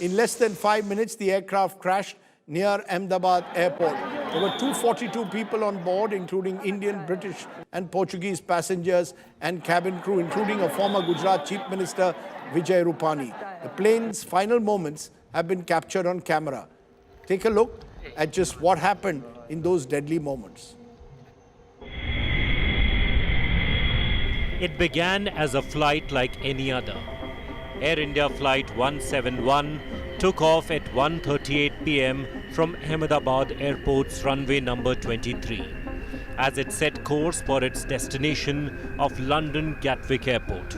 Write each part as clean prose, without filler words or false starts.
In less than 5 minutes, the aircraft crashed near Ahmedabad airport. There were 242 people on board, including Indian, British and Portuguese passengers and cabin crew, including a former Gujarat Chief Minister, Vijay Rupani. The plane's final moments have been captured on camera. Take a look at just what happened in those deadly moments. It began as a flight like any other. Air India Flight 171 took off at 1:38 p.m. from Ahmedabad Airport's runway number 23 as it set course for its destination of London Gatwick Airport.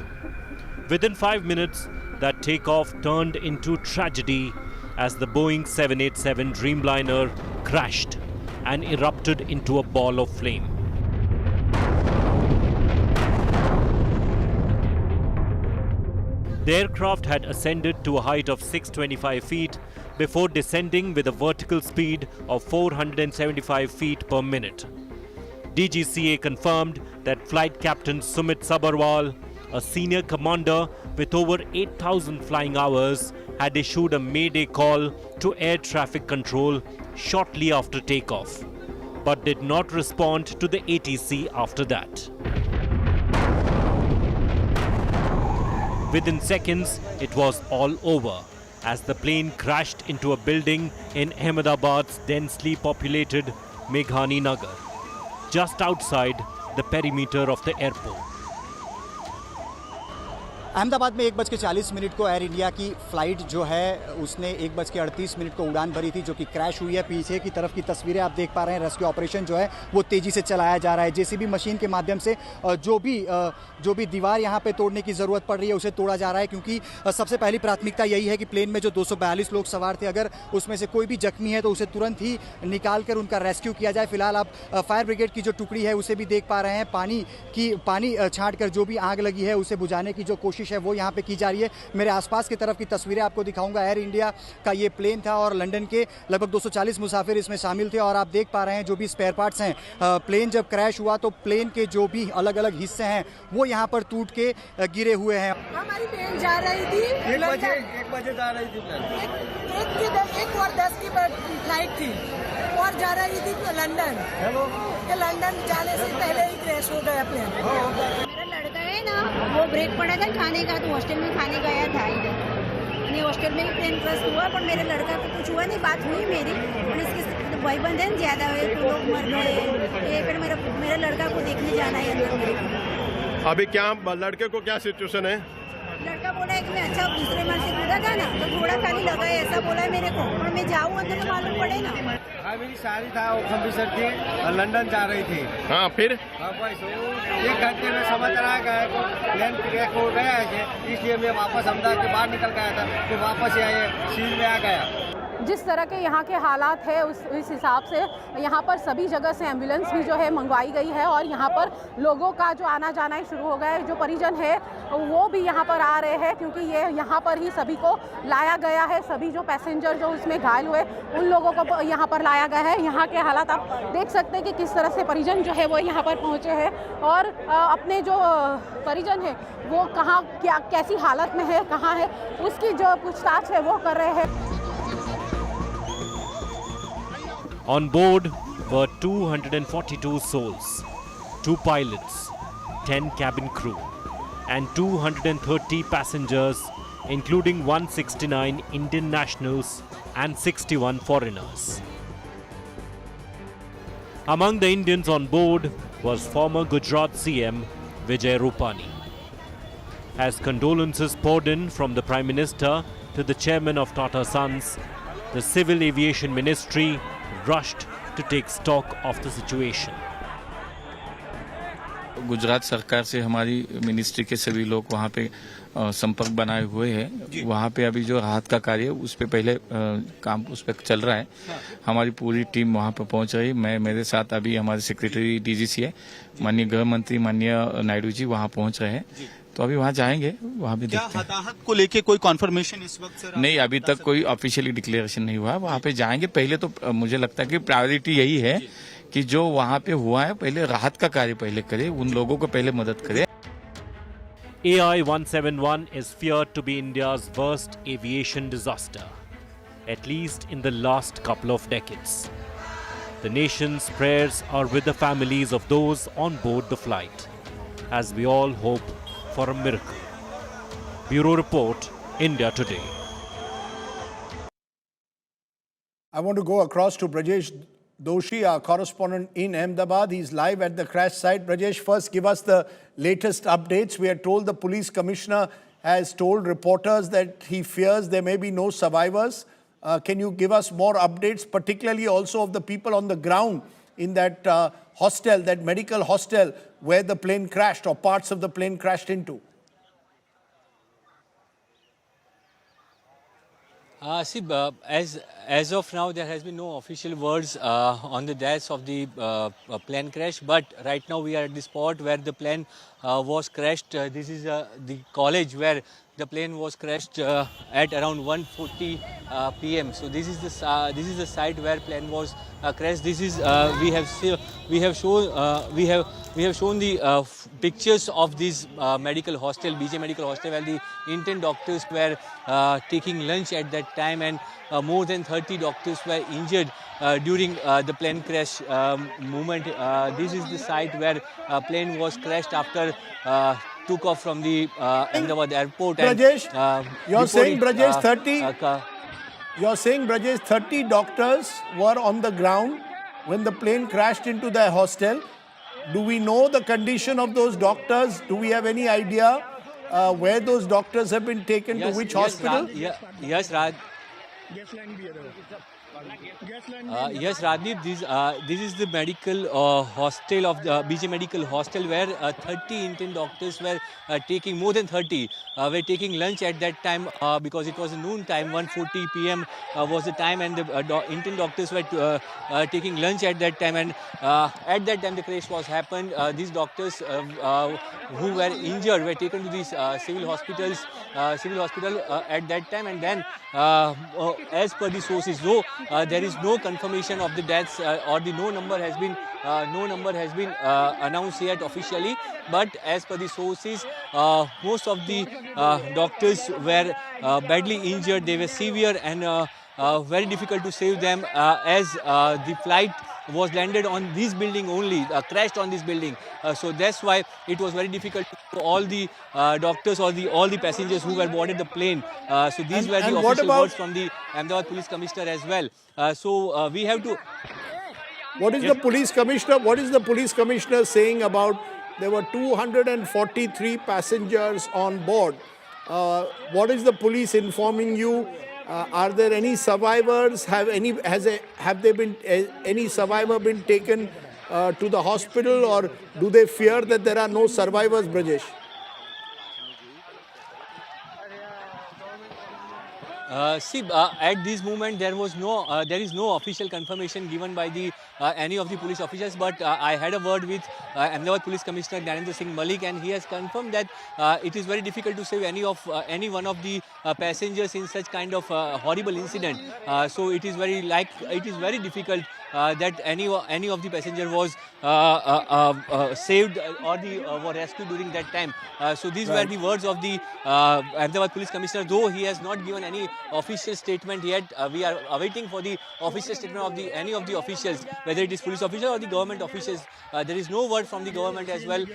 Within 5 minutes, that takeoff turned into tragedy as the Boeing 787 Dreamliner crashed and erupted into a ball of flame. The aircraft had ascended to a height of 625 feet before descending with a vertical speed of 475 feet per minute. DGCA confirmed that Flight Captain Sumit Sabharwal, a senior commander with over 8,000 flying hours, had issued a mayday call to air traffic control shortly after takeoff, but did not respond to the ATC after that. Within seconds, it was all over as the plane crashed into a building in Ahmedabad's densely populated Meghani Nagar, just outside the perimeter of the airport. Ahmedabad में 1:40 को air India की flight जो है उसने 1:38 को उड़ान भरी थी, जो कि क्रैश हुई है। पीछे की तरफ की तस्वीरें आप देख पा रहे हैं। रेस्क्यू ऑपरेशन जो है वो तेज़ी से चलाया जा रहा है। जेसीबी मशीन के माध्यम से जो भी दीवार यहाँ पे तोड़ने की ज़रूरत पड़ रही है उसे तोड़ा जा रहा है, क्योंकि सबसे पहली प्राथमिकता यही है कि प्लेन में जो 242 लोग सवार थे, अगर उसमें से कोई भी जख्मी है तो उसे तुरंत ही निकाल कर उनका रेस्क्यू किया जाए। फिलहाल आप फायर ब्रिगेड की जो टुकड़ी है उसे भी देख पा रहे हैं। पानी छाँट कर जो भी आग लगी है उसे बुझाने की जो कोशिश है वो यहाँ पे की जा रही है। मेरे आसपास की तरफ की तस्वीरें आपको दिखाऊंगा। एयर इंडिया का ये प्लेन था और लंदन के लगभग 240 मुसाफिर इसमें शामिल थे और आप देख पा रहे हैं जो भी स्पेयर पार्ट्स हैं। प्लेन जब क्रैश हुआ तो प्लेन के जो भी अलग अलग हिस्से हैं वो यहाँ पर टूट के गिरे हुए हैं। हमारी प्लेन जा रही थी 1 बजे जा रही थी। 1:10 की फ्लाइट थी और जा रही थी लंदन। लंदन जाने से पहले ही क्रैश हो गया प्लेन। मेरा लड़का है ना, वो ब्रेक पड़ा था खाने का, तो हॉस्टल में खाने गया था इधर। हॉस्टल में भी प्लेन क्रैश हुआ, पर मेरे लड़का को कुछ हुआ नहीं। बात हुई मेरी, और इसके भाईबंद है ज्यादा हुए तो लोग मर गए। ये फिर मेरा लड़का को देखने जाना है अंदर। अभी क्या लड़के को क्या सिचुएशन है? लड़का बोला है कि मैं अच्छा दूसरे मार से कूदा था ना, तो थोड़ा खाली लगा है, ऐसा बोला है मेरे को। और मैं जाऊँ अंदर तो मालूम पड़े ना। हाँ, मेरी शादी था, वो ऑफिसर थी, लंदन जा रही थी। हाँ, फिर 1 घंटे में समझ रहा है प्लेन क्रैश हो गया है, इसलिए मैं वापस अहमदाबाद के बाहर निकल गया था, फिर वापस आए सील में आ गया। जिस तरह के यहाँ के हालात है इस हिसाब से यहाँ पर सभी जगह से एम्बुलेंस भी जो है मंगवाई गई है और यहाँ पर लोगों का जो आना जाना ही शुरू हो गया है। जो परिजन है वो भी यहाँ पर आ रहे हैं, क्योंकि ये यहाँ पर ही सभी को लाया गया है। सभी जो पैसेंजर जो उसमें घायल हुए उन लोगों को यहाँ पर लाया गया है। यहाँ के हालात आप देख सकते हैं कि किस तरह से परिजन जो है वो यहाँ पर पहुँचे हैं और अपने जो परिजन है वो कहाँ कैसी हालत में है, कहाँ है, उसकी जो पूछताछ है वो कर रहे हैं। On board were 242 souls, 2 pilots, 10 cabin crew, and 230 passengers, including 169 Indian nationals and 61 foreigners. Among the Indians on board was former Gujarat CM Vijay Rupani. As condolences poured in from the Prime Minister to the chairman of Tata Sons, the Civil Aviation Ministry rushed to take stock of the situation. Gujarat सरकार से हमारी ministry के सभी लोग वहाँ पे संपर्क बनाए हुए हैं। वहाँ पे अभी जो राहत का कार्य है उस पे पहले काम उस पे चल रहा है। हमारी पूरी टीम वहाँ पे पहुँच रही। मेरे साथ अभी हमारे सेक्रेटरी डीजीसी है, माननीय गृह मंत्री माननीय नायडू जी वहाँ पहुँच रहे हैं। तो अभी वहाँ जाएंगे, वहाँ भी देखते हैं। हताहत को लेके कोई कॉन्फर्मेशन इस वक्त से नहीं, अभी तक कोई ऑफिशियली डिक्लेरेशन नहीं हुआ। वहाँ पे जाएंगे। पहले तो मुझे लगता है कि प्रायोरिटी यही है कि जो वहाँ पे हुआ है पहले राहत का कार्य पहले करे, उन लोगों को पहले मदद करे। AI 171 is feared to be India's worst aviation disaster, at least in the last couple of decades. The nation's prayers are with the families of those on board the flight, as we all hope for a miracle. Bureau Report, India Today. I want to go across to Brajesh Doshi, our correspondent in Ahmedabad. He's live at the crash site. Brajesh, first give us the latest updates. We are told the police commissioner has told reporters that he fears there may be no survivors. Can you give us more updates, particularly also of the people on the ground in that hostel, that medical hostel where the plane crashed or parts of the plane crashed into? As of now, there has been no official words on the deaths of the plane crash. But right now, we are at the spot where the plane was crashed. This is the college where the plane was crashed at around 1:40 p.m. So this is the site where plane was crashed. This is we have shown the pictures of this medical hostel, BJ Medical Hostel, where the Indian doctors were taking lunch at that time, and more than 30 doctors were injured during the plane crash moment. This is the site where plane was crashed after took off from the Ahmedabad airport. Brajesh, you're saying, Brajesh, 30 doctors were on the ground when the plane crashed into their hostel. Do we know the condition of those doctors? Do we have any idea where those doctors have been taken to which hospital? Yes, Rajdeep, this is the medical hostel of the BJ Medical Hostel, where 30 Indian doctors were taking, more than 30, were taking lunch at that time because it was a noon time, 1:40 p.m. Was the time, and the Indian doctors were taking lunch at that time, and at that time the crash was happened. These doctors who were injured were taken to these civil hospital at that time, and then as per the sources, though there is no confirmation of the deaths or the no number has been announced yet officially, but as per the sources, most of the doctors were badly injured. They were severe and very difficult to save them as the flight was landed on this building only, crashed on this building. So that's why it was very difficult for all the doctors or all the passengers who were boarded the plane. So these were the official words from the Ahmedabad Police Commissioner as well. So we have to... What is the police commissioner? What is the police commissioner saying about there were 243 passengers on board? What is the police informing you? Are there any survivors? Have there been any survivor been taken to the hospital, or do they fear that there are no survivors, Brajesh? At this moment there is no official confirmation given by the any of the police officers, but I had a word with Ahmedabad Police Commissioner Jitendra Singh Malik, and he has confirmed that it is very difficult to save any one of the passengers in such kind of horrible incident. So it is very difficult that any of the passenger was saved or were rescued during that time. So these were the words of the Ahmedabad Police Commissioner, though he has not given any official statement yet. We are awaiting for the official statement of any of the officials, whether it is police official or the government officials. There is no word from the government as well.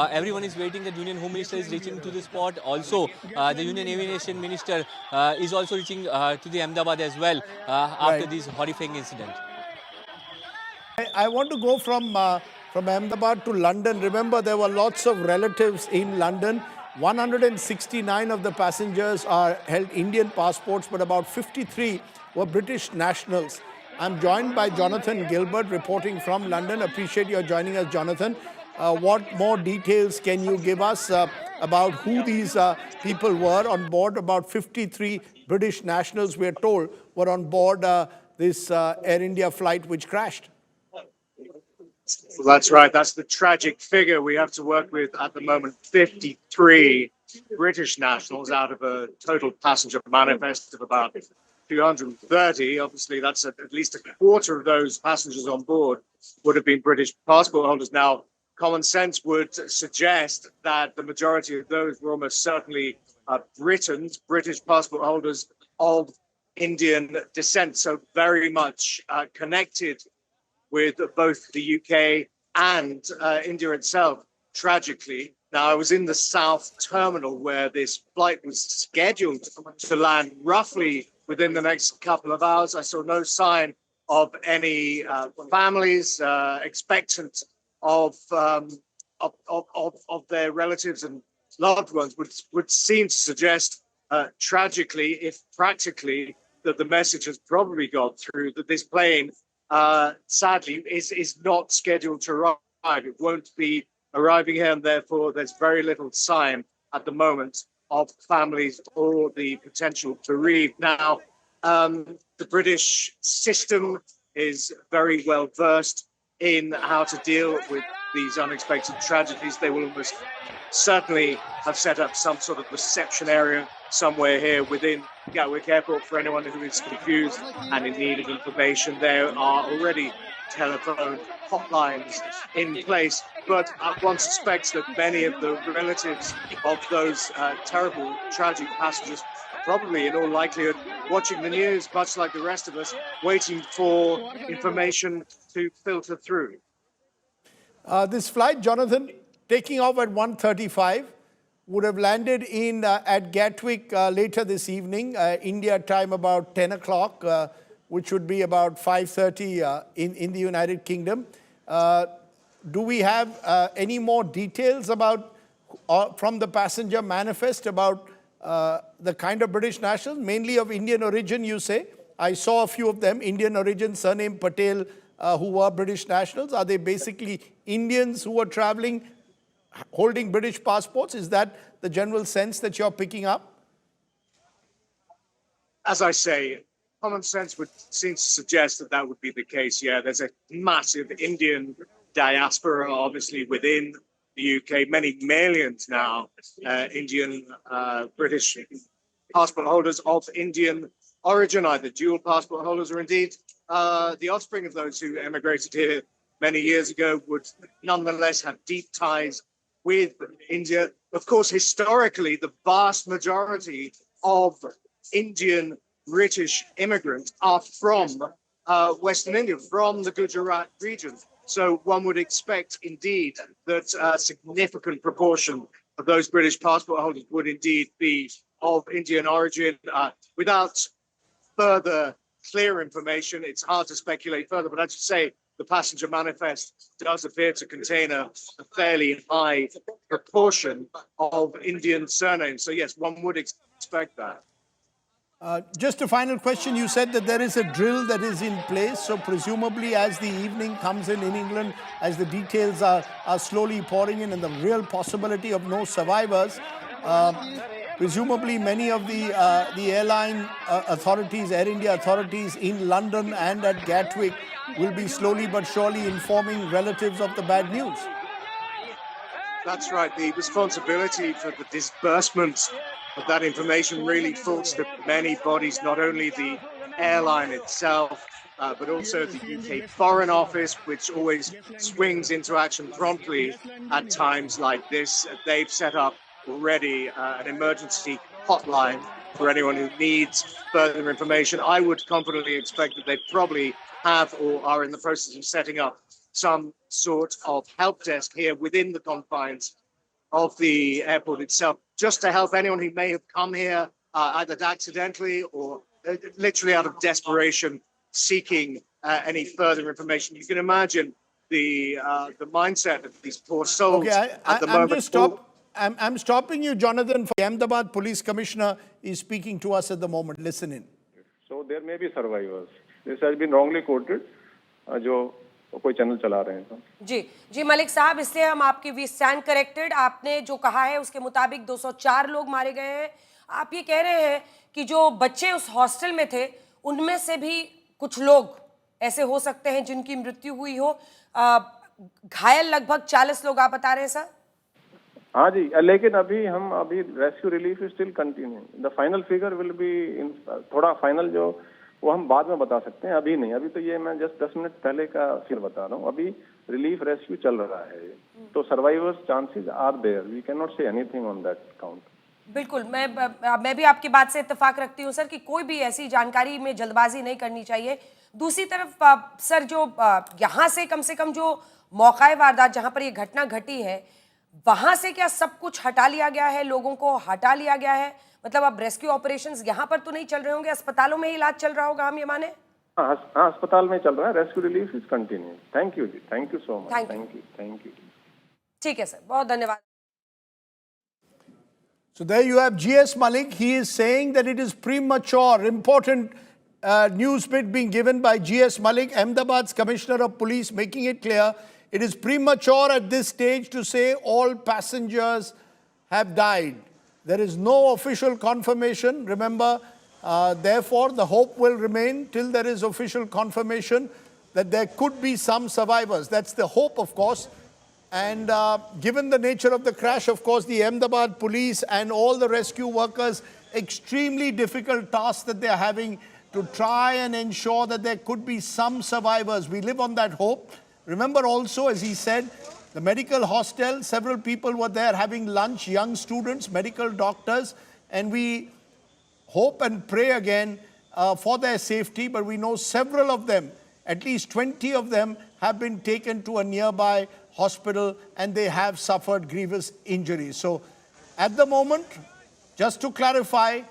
Everyone is waiting. The Union Home Minister is reaching to the spot. Also, the Union Aviation Minister is also reaching to the Ahmedabad as well after this horrifying incident. I want to go from Ahmedabad to London. Remember, there were lots of relatives in London. 169 of the passengers held Indian passports, but about 53 were British nationals. I'm joined by Jonathan Gilbert, reporting from London. Appreciate your joining us, Jonathan. What more details can you give us about who these people were on board? About 53 British nationals, we're told, were on board this Air India flight which crashed. Well, that's right. That's the tragic figure we have to work with at the moment. 53 British nationals out of a total passenger manifest of about 230. Obviously, that's at least a quarter of those passengers on board would have been British passport holders. Now, common sense would suggest that the majority of those were almost certainly British passport holders of Indian descent, so very much connected with both the UK and India itself, tragically. Now, I was in the South Terminal where this flight was scheduled to land roughly within the next couple of hours. I saw no sign of any families expectant of their relatives and loved ones, would seem to suggest, tragically, if practically, that the message has probably got through that this plane, sadly, is not scheduled to arrive. It won't be arriving here, and therefore there's very little sign at the moment of families or the potential bereaved. Now, the British system is very well versed in how to deal with these unexpected tragedies. They will almost certainly have set up some sort of reception area somewhere here within Gatwick Airport for anyone who is confused and in need of information. There are already telephone hotlines in place, but one suspects that many of the relatives of those terrible, tragic passengers probably, in all likelihood, watching the news, much like the rest of us, waiting for information to filter through. This flight, Jonathan, taking off at 1:35, would have landed in at Gatwick later this evening, India time about 10 o'clock, which would be about 5:30 in the United Kingdom. Do we have any more details about from the passenger manifest about the kind of British nationals, mainly of Indian origin, you say? I saw a few of them, Indian origin, surname Patel, who were British nationals. Are they basically Indians who were traveling, holding British passports? Is that the general sense that you're picking up? As I say, common sense would seem to suggest that that would be the case. Yeah, there's a massive Indian diaspora, obviously, within the UK. Many millions now, Indian, British passport holders of Indian origin, either dual passport holders or indeed the offspring of those who emigrated here many years ago would nonetheless have deep ties with India. Of course, historically, the vast majority of Indian British immigrants are from Western India, from the Gujarat region. So one would expect indeed that a significant proportion of those British passport holders would indeed be of Indian origin. Without further clear information, it's hard to speculate further, but as you say, the passenger manifest does appear to contain a fairly high proportion of Indian surnames. So yes, one would expect that. Just a final question. You said that there is a drill that is in place. So presumably as the evening comes in England, as the details are slowly pouring in and the real possibility of no survivors, presumably many of the airline authorities, Air India authorities in London and at Gatwick will be slowly but surely informing relatives of the bad news. That's right. The responsibility for the disbursement of that information really falls to many bodies, not only the airline itself, but also the UK Foreign Office, which always swings into action promptly at times like this. They've set up already an emergency hotline for anyone who needs further information. I would confidently expect that they probably have or are in the process of setting up some sort of help desk here within the confines of the airport itself, just to help anyone who may have come here either accidentally or literally out of desperation, seeking any further information. You can imagine the mindset of these poor souls at the moment. I'm stopping you, Jonathan. The Ahmedabad Police Commissioner is speaking to us at the moment. Listen in. So there may be survivors. This has been wrongly quoted. जो कोई channel चला रहे हैं जी मलिक साहब, इसलिए हम आपकी we stand corrected. आपने जो कहा है उसके मुताबिक 204 लोग मारे गए हैं। आप ये कह रहे हैं कि जो बच्चे उस हॉस्टल में थे उनमें से भी कुछ लोग ऐसे हो सकते हैं जिनकी मृत्यु हुई हो। घायल लगभग 40 लोग आप बता रहे हैं सर? हाँ जी, लेकिन अभी rescue relief is still continuing. The final figure will be in थोड़ा फाइनल जो वो हम बाद में बता सकते हैं, अभी नहीं। अभी तो ये मैं जस्ट 10 मिनट पहले का फिर बता रहा हूँ। अभी रिलीफ रेस्क्यू चल रहा है, तो survivors chances are there, we can not say anything on that count. बिल्कुल, मैं भी आपकी बात से इत्तेफाक रखती हूँ सर कि कोई भी ऐसी जानकारी में जल्दबाजी नहीं करनी चाहिए। दूसरी तरफ सर, जो यहाँ से कम जो मौका वारदात जहाँ पर ये घटना घटी है, वहाँ से क्या सब कुछ हटा लिया गया है, लोगों को हटा लिया गया है? मतलब अब रेस्क्यू ऑपरेशंस यहाँ पर तो नहीं चल रहे होंगे, अस्पतालों में ही इलाज चल रहा होगा, हम ये माने? हाँ, अस्पताल में चल रहा है, rescue relief is continue. Thank you जी, thank you so much, thank you. ठीक है सर, बहुत धन्यवाद। So there you have GS Malik. He is saying that it is premature. Important news bit being given by GS Malik, Ahmedabad's Commissioner of Police, making it clear it is premature at this stage to say all passengers have died. There is no official confirmation. Remember, therefore, the hope will remain till there is official confirmation that there could be some survivors. That's the hope, of course. And given the nature of the crash, of course, the Ahmedabad police and all the rescue workers, extremely difficult task that they're having to try and ensure that there could be some survivors. We live on that hope. Remember also, as he said, the medical hostel, several people were there having lunch, young students, medical doctors, and we hope and pray again for their safety, but we know several of them, at least 20 of them, have been taken to a nearby hospital and they have suffered grievous injuries. So at the moment, just to clarify,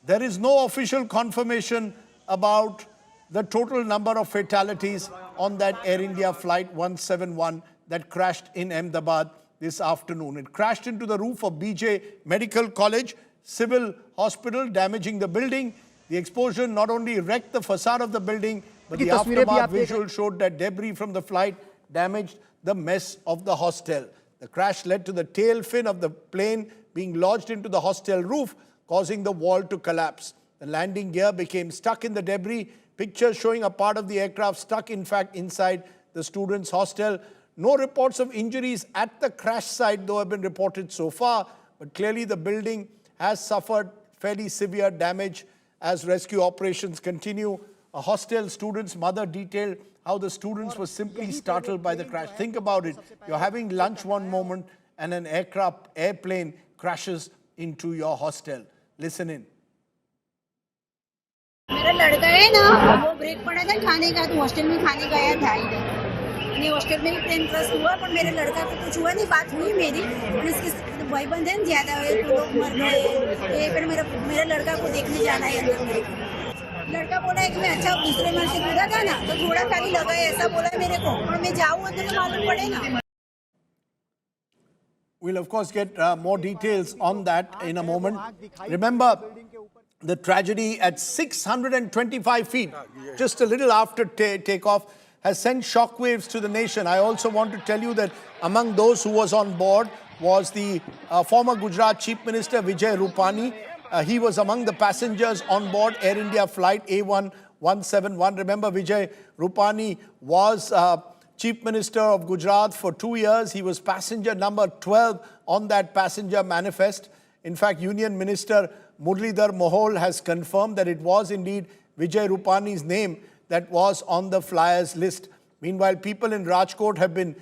there is no official confirmation about the total number of fatalities on that Air India flight 171 that crashed in Ahmedabad this afternoon. It crashed into the roof of BJ Medical College Civil Hospital, damaging the building. The explosion not only wrecked the facade of the building, but the aftermath visual showed that debris from the flight damaged the mess of the hostel. The crash led to the tail fin of the plane being lodged into the hostel roof, causing the wall to collapse. The landing gear became stuck in the debris. Pictures showing a part of the aircraft stuck, in fact, inside the students' hostel. No reports of injuries at the crash site, though, have been reported so far. But clearly the building has suffered fairly severe damage as rescue operations continue. A hostel student's mother detailed how the students were simply startled by the crash. Think about it. You're having lunch one moment and an airplane crashes into your hostel. Listen in. मेरा लड़का है ना, वो break पड़ा था खाने का, तो हॉस्टल में खाने गया था इधर। नहीं, हॉस्टल में भी प्लेन क्रैश हुआ, पर मेरे लड़का को कुछ हुआ नहीं। बात हुई मेरी, और इसके भाईबंद हैं ज्यादा हुए, तो लोग मर गए। फिर मेरा लड़का को देखने जाना है अंदर। मेरे लड़का बोला है कि मैं अच्छा दूसरे मार से कूदा था ना, तो थोड़ा खाली लगा है, ऐसा बोला मेरे को, और मैं जाऊँ अंदर तो मालूम पड़े ना। We'll of course get more details on that in a moment. Remember, the tragedy at 625 feet, just a little after takeoff, has sent shockwaves to the nation. I also want to tell you that among those who was on board was the former Gujarat Chief Minister Vijay Rupani. He was among the passengers on board Air India flight A171. Remember, Vijay Rupani was Chief Minister of Gujarat for 2 years. He was passenger number 12 on that passenger manifest. In fact, Union Minister Muralidhar Mohol has confirmed that it was indeed Vijay Rupani's name that was on the flyers list. Meanwhile, people in Rajkot have been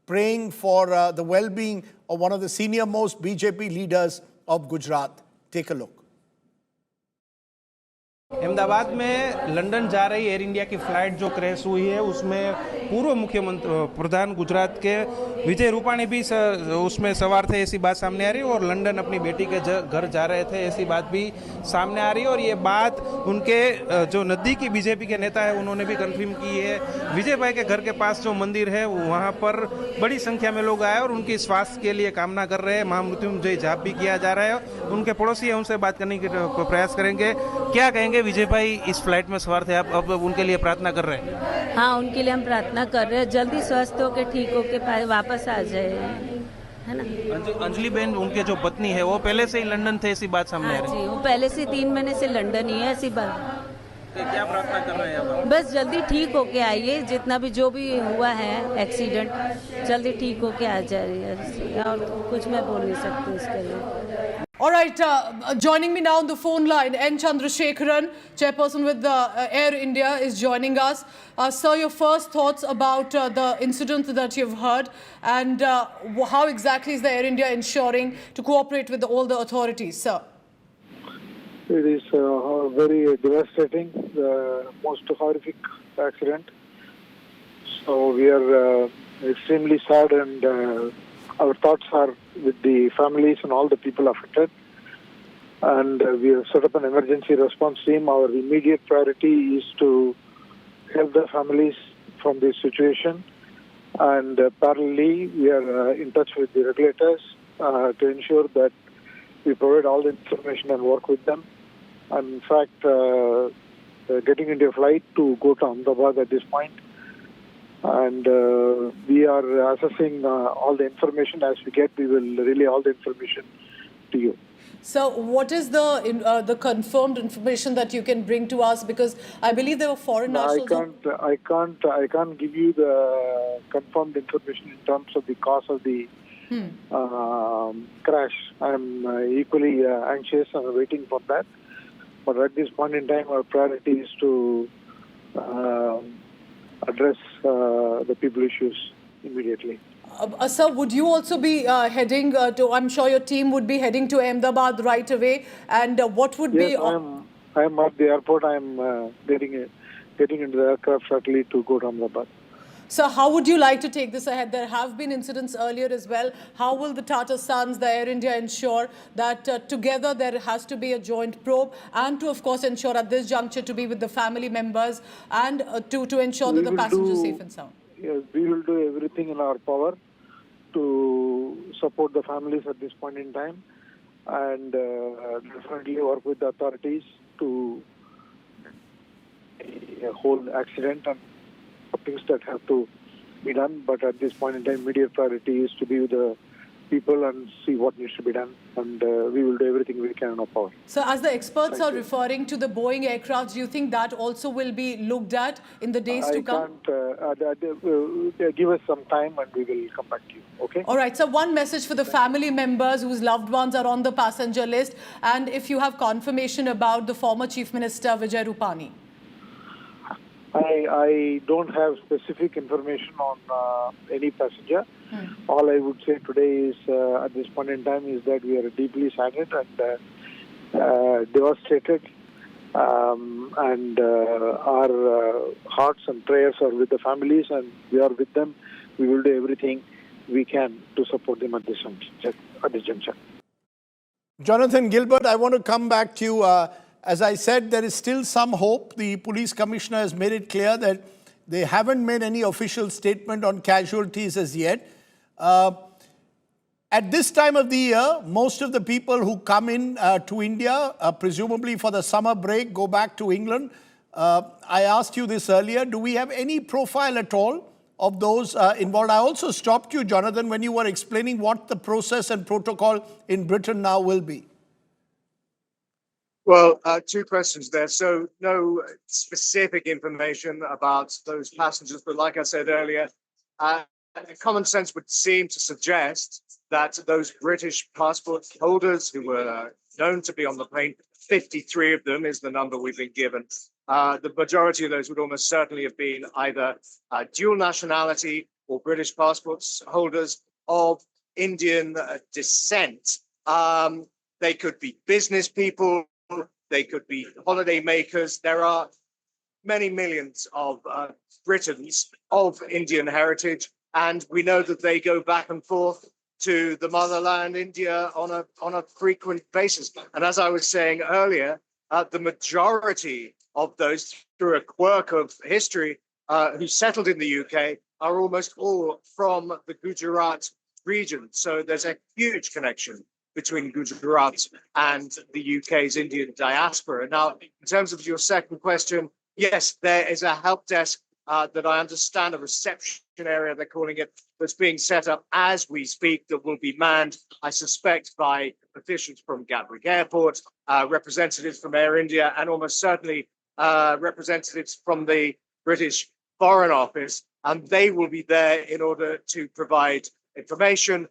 praying for the well-being of one of the senior-most BJP leaders of Gujarat. Take a look. Ahmedabad में London जा रही air India की flight जो crash हुई है, उसमें पूर्व मुख्यमंत्री प्रधान गुजरात के विजय रूपाणी भी उसमें सवार थे, ऐसी बात सामने आ रही है। और लंदन अपनी बेटी के घर जा रहे थे, ऐसी बात भी सामने आ रही है। और ये बात उनके जो नज़दीकी बीजेपी के नेता है, उन्होंने भी कंफर्म की है। विजय भाई के घर के पास जो मंदिर है, वहाँ पर बड़ी संख्या में लोग आए और उनकी स्वास्थ्य के लिए कामना कर रहे हैं। महामृत्युंजय जाप भी किया जा रहा है। उनके पड़ोसी है, उनसे बात करने के प्रयास करेंगे। क्या कहेंगे विजय भाई, इस फ्लाइट में सवार थे आप, अब उनके लिए प्रार्थना कर रहे हैं? हाँ, उनके लिए हम प्रार्थना कर रहे हैं, जल्दी स्वस्थ होकर ठीक होकर वापस आ जाए, है ना। अंजलि बहन, उनके जो पत्नी है, वो पहले से ही लंदन थे, ऐसी बात सामने आ रही है। जी, वो पहले से 3 महीने से लंदन ही है, ऐसी बात। क्या प्रार्थना कर रहे हैं आप? बस जल्दी ठीक होके आइए, जितना भी जो भी हुआ है एक्सीडेंट, जल्दी ठीक होके आ जाए, और कुछ मैं बोल नहीं सकती इसके लिए। All right, joining me now on the phone line, N. Chandrashekharan, chairperson with Air India, is joining us. Sir, your first thoughts about the incident that you've heard, and how exactly is the Air India ensuring to cooperate with all the authorities, sir? It is very devastating, the most horrific accident. So we are extremely sad, and our thoughts are with the families and all the people affected. And we have set up an emergency response team. Our immediate priority is to help the families from this situation. And parallelly, we are in touch with the regulators to ensure that we provide all the information and work with them. And in fact, getting into a flight to go to Ahmedabad at this point. And we are assessing all the information. As we get, we will relay all the information to you. So what is the confirmed information that you can bring to us? Because I believe there were foreign nationals. I can't give you the confirmed information in terms of the cause of the crash. I am equally anxious and waiting for that. But at this point in time, our priority is to address the people issues immediately. Sir, would you also be heading to, I'm sure your team would be heading to Ahmedabad right away, and what would be... I am at the airport. I am getting into the aircraft shortly to go to Ahmedabad. So how would you like to take this ahead? There have been incidents earlier as well. How will the Tata Sons, the Air India ensure that together there has to be a joint probe, and to of course ensure at this juncture to be with the family members and to ensure that the passengers are safe and sound? Yes, we will do everything in our power to support the families at this point in time, and definitely work with the authorities to a whole accident and things that have to be done. But at this point in time, immediate priority is to be with the people and see what needs to be done, and we will do everything we can in our power. So as the experts are referring to the Boeing aircraft, do you think that also will be looked at in the days to come? Give us some time and we will come back to you, okay? All right, so one message for the family members whose loved ones are on the passenger list, and if you have confirmation about the former Chief Minister Vijay Rupani. I don't have specific information on any passenger. All I would say today is, at this point in time, is that we are deeply saddened and devastated. And our hearts and prayers are with the families, and we are with them. We will do everything we can to support them at this juncture. Jonathan Gilbert, I want to come back to you. As I said, there is still some hope. The police commissioner has made it clear that they haven't made any official statement on casualties as yet. At this time of the year, most of the people who come in to India, presumably for the summer break, go back to England. I asked you this earlier. Do we have any profile at all of those involved? I also stopped you, Jonathan, when you were explaining what the process and protocol in Britain now will be. Well, two questions there. So no specific information about those passengers, but like I said earlier, common sense would seem to suggest that those British passport holders who were known to be on the plane, 53 of them is the number we've been given. The majority of those would almost certainly have been either dual nationality or British passports holders of Indian descent. They could be business people. They could be holiday makers. There are many millions of Britons of Indian heritage, and we know that they go back and forth to the motherland, India, on a frequent basis. And as I was saying earlier, the majority of those, through a quirk of history, who settled in the UK are almost all from the Gujarat region. So there's a huge connection between Gujarat and the UK's Indian diaspora. Now, in terms of your second question, yes, there is a help desk that I understand, a reception area, they're calling it, that's being set up as we speak, that will be manned, I suspect, by officials from Gatwick Airport, representatives from Air India, and almost certainly representatives from the British Foreign Office. And they will be there in order to provide information,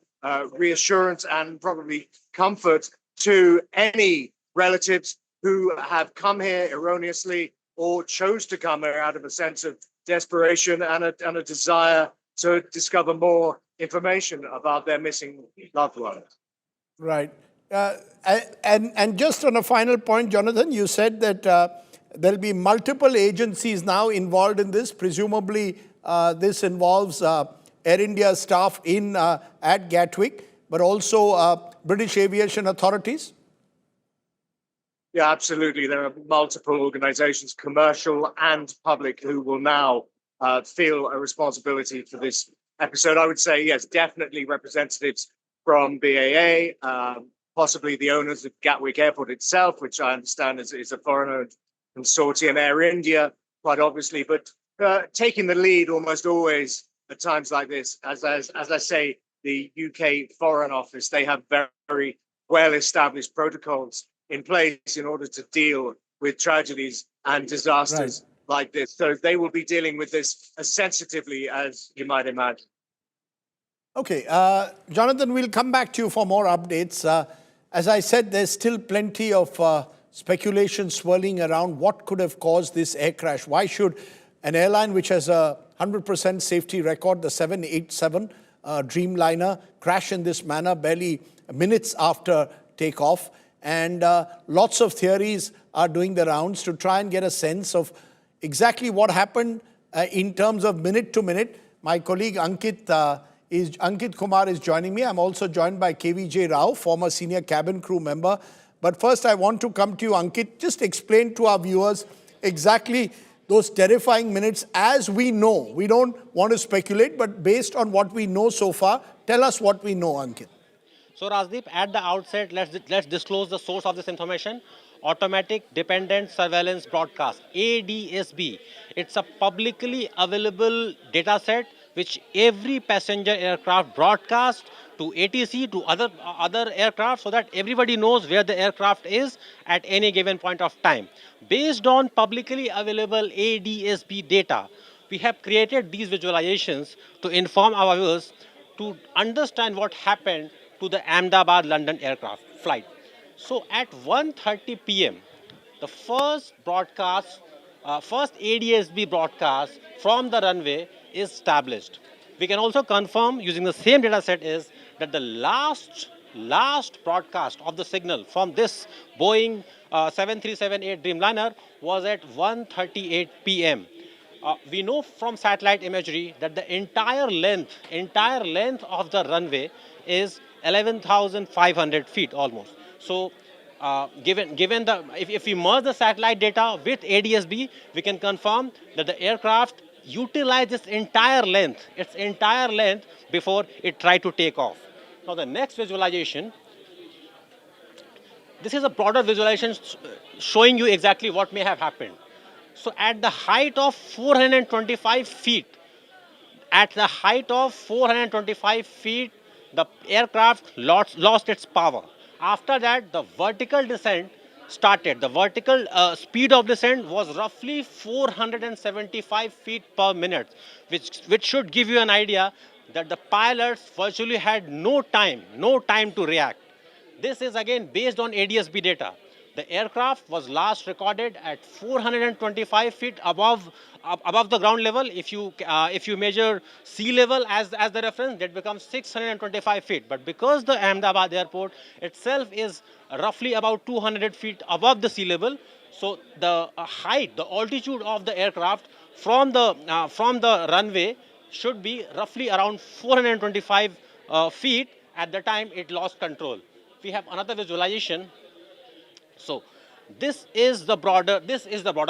reassurance, and probably comfort to any relatives who have come here erroneously or chose to come here out of a sense of desperation and a desire to discover more information about their missing loved ones. Right. And just on a final point, Jonathan, you said that there'll be multiple agencies now involved in this. Presumably, this involves Air India staff at Gatwick, but also British aviation authorities. Yeah, absolutely. There are multiple organizations, commercial and public, who will now feel a responsibility for this episode. I would say, yes, definitely representatives from BAA, possibly the owners of Gatwick Airport itself, which I understand is a foreign-owned consortium, Air India, quite obviously, but taking the lead almost always at times like this, as I say, the UK Foreign Office, they have very well-established protocols in place in order to deal with tragedies and disasters like this. So they will be dealing with this as sensitively as you might imagine. Okay, Jonathan, we'll come back to you for more updates. As I said, there's still plenty of speculation swirling around what could have caused this air crash. Why should an airline which has a 100% safety record, the 787 Dreamliner, crash in this manner barely minutes after takeoff? And lots of theories are doing the rounds to try and get a sense of exactly what happened in terms of minute to minute. My colleague Ankit Kumar is joining me. I'm also joined by Vijay Rao, former senior cabin crew member. But first, I want to come to you, Ankit. Just explain to our viewers exactly those terrifying minutes as we know. We don't want to speculate, but based on what we know so far, tell us what we know, Ankit. So Rajdeep, at the outset, let's disclose the source of this information. Automatic Dependent Surveillance Broadcast, ADSB. It's a publicly available data set which every passenger aircraft broadcasts to ATC, to other aircraft, so that everybody knows where the aircraft is at any given point of time. Based on publicly available ADSB data, we have created these visualizations to inform our viewers to understand what happened to the Ahmedabad-London aircraft flight. So at 1:30 p.m., the first ADSB broadcast from the runway is established. We can also confirm using the same data set is that the last broadcast of the signal from this Boeing 737-8 Dreamliner was at 1:38 p.m. We know from satellite imagery that the entire length of the runway is 11,500 feet almost. So given the, if we merge the satellite data with ADSB, we can confirm that the aircraft utilized its entire length before it tried to take off. Now the next visualization, this is a broader visualization showing you exactly what may have happened. So at the height of 425 feet, the aircraft lost its power. After that, the vertical descent started. The vertical speed of descent was roughly 475 feet per minute, which should give you an idea that the pilots virtually had no time to react. This is again based on ADSB data. The aircraft was last recorded at 425 feet above the ground level. If you measure sea level as the reference, that becomes 625 feet. But because the Ahmedabad airport itself is roughly about 200 feet above the sea level, so the height, the altitude of the aircraft from the runway should be roughly around 425 feet at the time it lost control. We have another visualization. So this is the broader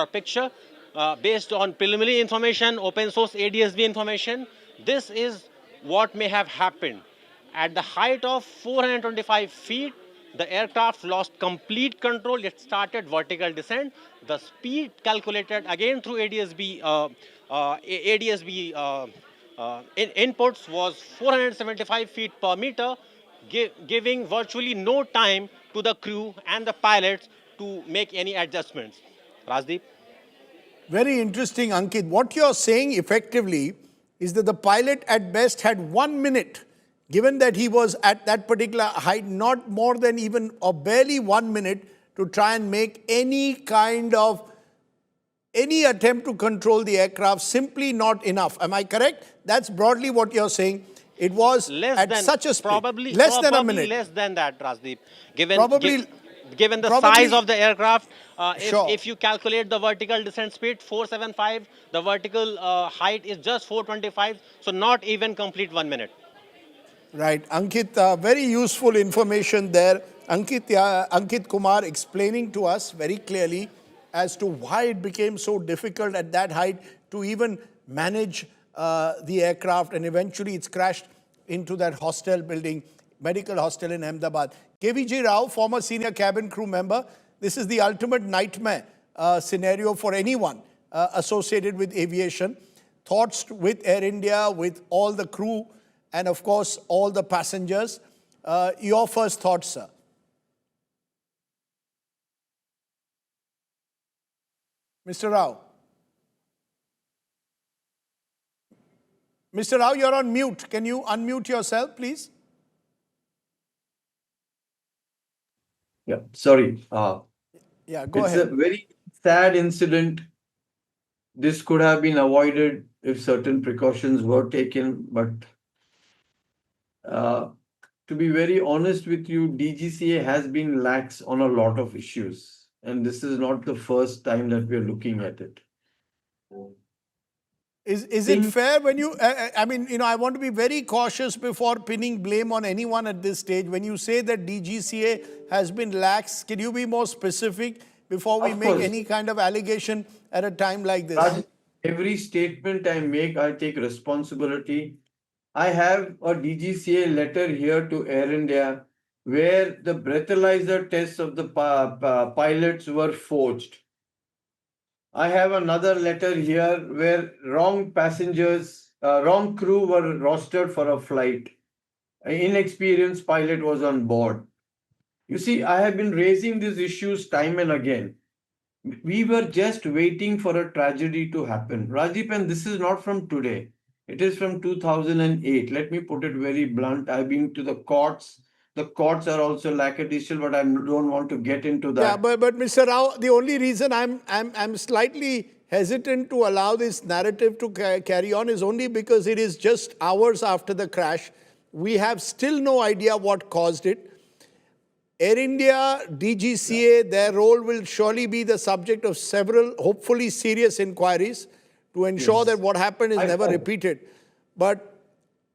picture based on preliminary information, open source ADSB information. This is what may have happened. At the height of 425 feet, the aircraft lost complete control. It started vertical descent. The speed calculated again through ADSB inputs was 475 feet per meter, giving virtually no time to the crew and the pilots to make any adjustments. Rajdeep? Very interesting, Ankit. What you're saying effectively is that the pilot at best had 1 minute given that he was at that particular height, not more than even or barely 1 minute to try and make any attempt to control the aircraft, simply not enough. Am I correct? That's broadly what you're saying. It was such a speed, less than a minute. Less than that, Rajdeep. Given the probably, size of the aircraft, sure. if you calculate the vertical descent speed, 475, the vertical height is just 425, so not even complete 1 minute. Right. Ankit, very useful information there. Ankit Kumar explaining to us very clearly as to why it became so difficult at that height to even manage the aircraft, and eventually it's crashed into that hostel building, medical hostel in Ahmedabad. Vijay Rao, former senior cabin crew member, this is the ultimate nightmare scenario for anyone associated with aviation. Thoughts with Air India, with all the crew, and of course, all the passengers. Your first thoughts, sir? Mr. Rao. Mr. Rao, you're on mute. Can you unmute yourself, please? Yeah, sorry. Yeah, go ahead. It's a very sad incident. This could have been avoided if certain precautions were taken, but to be very honest with you, DGCA has been lax on a lot of issues, and this is not the first time that we're looking at it. Is it fair when you, I mean, I want to be very cautious before pinning blame on anyone at this stage. When you say that DGCA has been lax, can you be more specific before we make any kind of allegation at a time like this? Raj, every statement I make, I take responsibility. I have a DGCA letter here to Air India where the breathalyzer tests of the pilots were forged. I have another letter here where wrong passengers, wrong crew were rostered for a flight. An inexperienced pilot was on board. You see, I have been raising these issues time and again. We were just waiting for a tragedy to happen. Rajdeep, and this is not from today. It is from 2008. Let me put it very blunt. I've been to the courts. The courts are also lackadaisical, but I don't want to get into that. Yeah, but Mr. Rao, the only reason I'm slightly hesitant to allow this narrative to carry on is only because it is just hours after the crash. We have still no idea what caused it. Air India, DGCA, their role will surely be the subject of several, hopefully serious inquiries to ensure that what happened is never repeated. But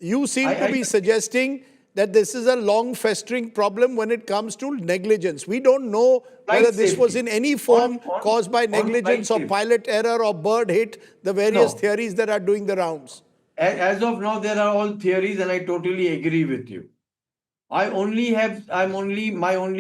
you seem to be suggesting that this is a long festering problem when it comes to negligence. We don't know whether this was in any form caused by negligence or pilot error or bird hit, the various theories that are doing the rounds. As of now, there are all theories, and I totally agree with you. My only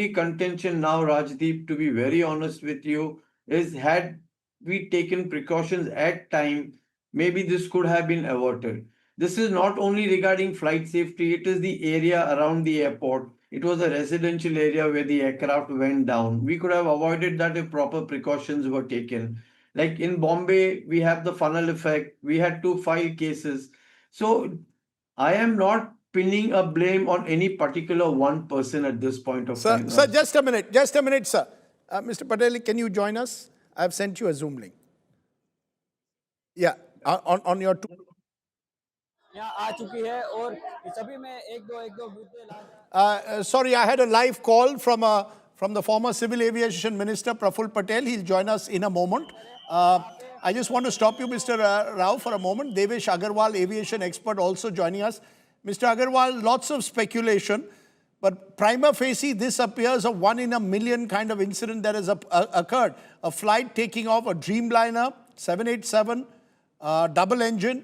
contention now, Rajdeep, to be very honest with you, is had we taken precautions at time, maybe this could have been averted. This is not only regarding flight safety, it is the area around the airport. It was a residential area where the aircraft went down. We could have avoided that if proper precautions were taken. Like in Bombay, we have the funnel effect. We had to file cases. So I am not pinning a blame on any particular one person at this point of time. Sir, just a minute, sir. Mr. Patel, can you join us? I've sent you a Zoom link. Yeah, on your two. Sorry, I had a live call from the former Civil Aviation Minister, Praful Patel. He'll join us in a moment. I just want to stop you, Mr. Rao, for a moment. Devesh Agarwal, aviation expert, also joining us. Mr. Agarwal, lots of speculation, but prima facie, this appears a 1 in a million kind of incident that has occurred. A flight taking off, a Dreamliner, 787, double engine,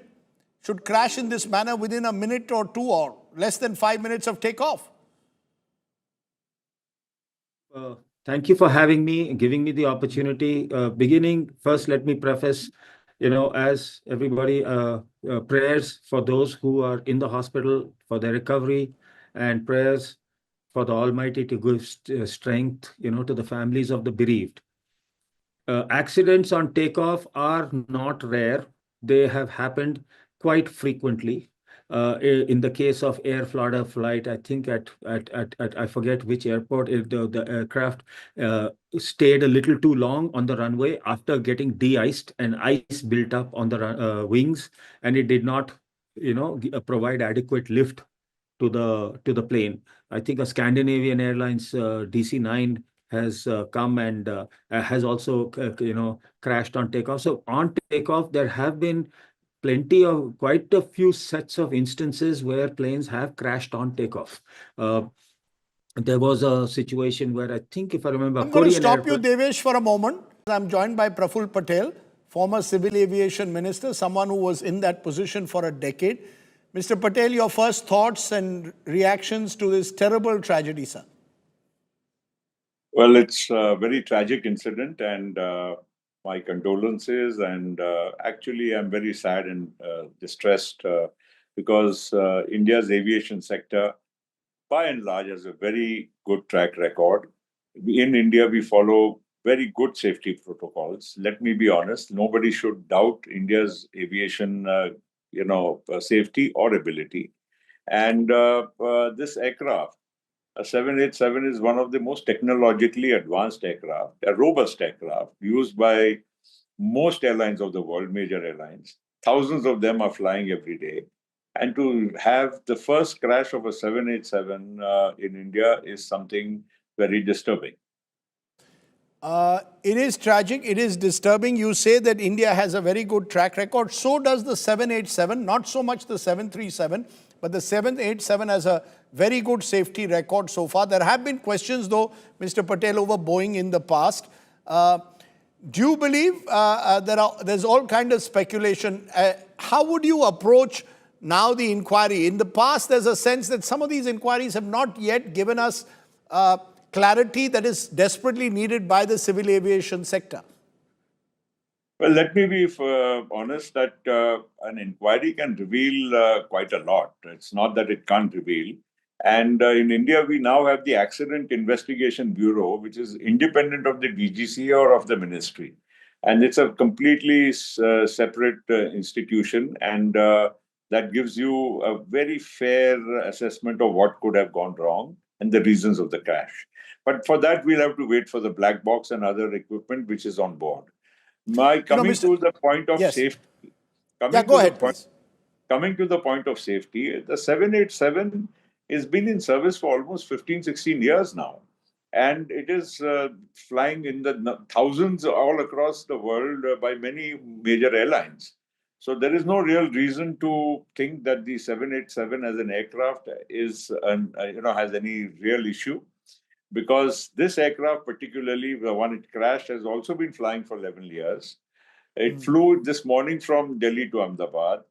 should crash in this manner within a minute or two or less than 5 minutes of takeoff. Thank you for having me, giving me the opportunity. First, let me preface, as everybody, prayers for those who are in the hospital for their recovery, and prayers for the Almighty to give strength, to the families of the bereaved. Accidents on takeoff are not rare. They have happened quite frequently. In the case of Air Florida flight, I think at I forget which airport, the aircraft stayed a little too long on the runway after getting de-iced, and ice built up on the wings, and it did not, provide adequate lift to the plane. I think a Scandinavian Airlines DC-9 has come and has also crashed on takeoff. So on takeoff, there have been quite a few sets of instances where planes have crashed on takeoff. There was a situation where I think, if I remember, I'm going to stop you, Devesh, for a moment. I'm joined by Praful Patel, former Civil Aviation Minister, someone who was in that position for a decade. Mr. Patel, your first thoughts and reactions to this terrible tragedy, sir? Well, it's a very tragic incident, and my condolences. And actually, I'm very sad and distressed because India's aviation sector, by and large, has a very good track record. In India, we follow very good safety protocols. Let me be honest, nobody should doubt India's aviation safety or ability. And this aircraft, a 787, is one of the most technologically advanced aircraft, a robust aircraft used by most airlines of the world, major airlines. Thousands of them are flying every day. And to have the first crash of a 787 in India is something very disturbing. It is tragic. It is disturbing. You say that India has a very good track record. So does the 787, not so much the 737, but the 787 has a very good safety record so far. There have been questions, though, Mr. Patel, over Boeing in the past. Do you believe there's all kind of speculation? How would you approach now the inquiry? In the past, there's a sense that some of these inquiries have not yet given us clarity that is desperately needed by the civil aviation sector. Well, let me be honest that an inquiry can reveal quite a lot. It's not that it can't reveal. And in India, we now have the Accident Investigation Bureau, which is independent of the DGC or of the ministry. And it's a completely separate institution. And that gives you a very fair assessment of what could have gone wrong and the reasons of the crash. But for that, we'll have to wait for the black box and other equipment which is on board. Coming to the point of safety. Coming to the point of safety, the 787 has been in service for almost 15, 16 years now. And it is flying in the thousands all across the world by many major airlines. So there is no real reason to think that the 787 as an aircraft is, has any real issue, because this aircraft, particularly the one it crashed, has also been flying for 11 years. It flew this morning from Delhi to Ahmedabad